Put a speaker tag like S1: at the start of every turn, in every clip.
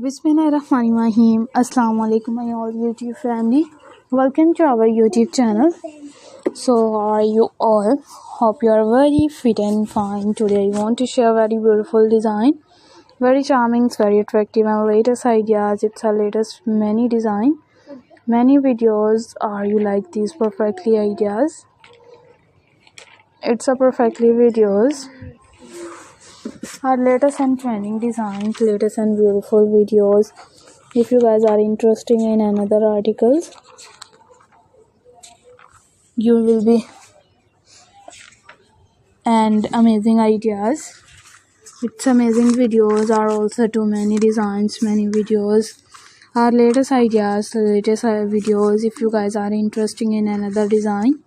S1: Bismillahirrahmanirrahim. Assalamu alaikum my all YouTube family. Welcome to our YouTube channel. So how are you all? Hope you are very fit and fine. Today I want to share very beautiful design. Very charming, very attractive and latest ideas. It's our latest many design. Many videos. Are you like these perfectly ideas? It's a perfectly videos. Our latest and trending designs, latest and beautiful videos. If you guys are interested in another articles, you will be and amazing ideas. It's amazing videos are also too many designs, many videos. Our latest ideas, latest videos. If you guys are interested in another design,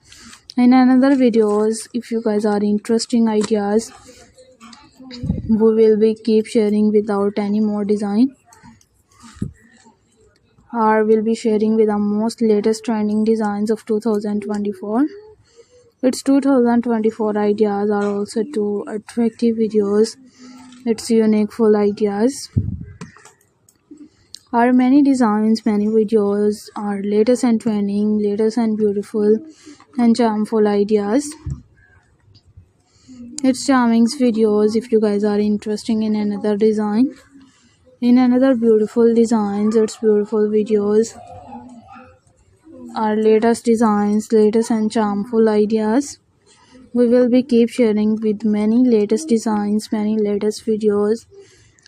S1: in another videos, if you guys are interesting ideas, we will be keep sharing without any more design. Or will be sharing with the most latest trending designs of 2024. Its 2024 ideas are also too attractive videos. It's unique full ideas. Our many designs, many videos are latest and trending, latest and beautiful and charmful ideas. It's charming videos. If you guys are interested in another design, in another beautiful designs, it's beautiful videos. Our latest designs, latest and charmful ideas. We will be keep sharing with many latest designs, many latest videos.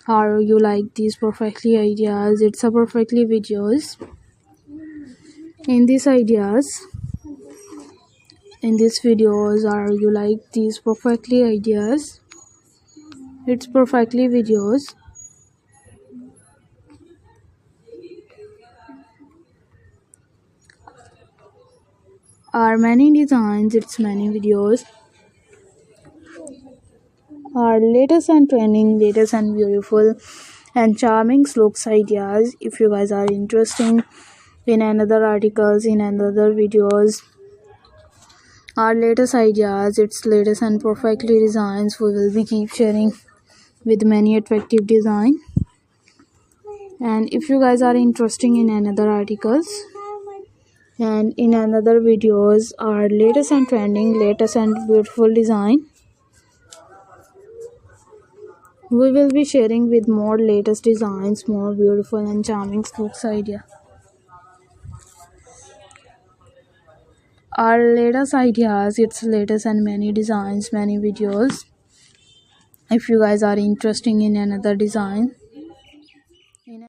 S1: How you like these perfectly ideas? It's a perfectly videos. In these ideas, in these videos, are you like these perfectly ideas? It's perfectly videos. Are many designs, it's many videos. Our latest and trending, latest and beautiful and charming looks ideas. If you guys are interested in another articles, in another videos, our latest ideas, its latest and perfectly designs, we will be keep sharing with many attractive design. And if you guys are interested in another articles and in another videos, our latest and trending, latest and beautiful design, we will be sharing with more latest designs, more beautiful and charming looks idea. Our latest ideas, its latest and many designs, many videos. If you guys are interested in another design,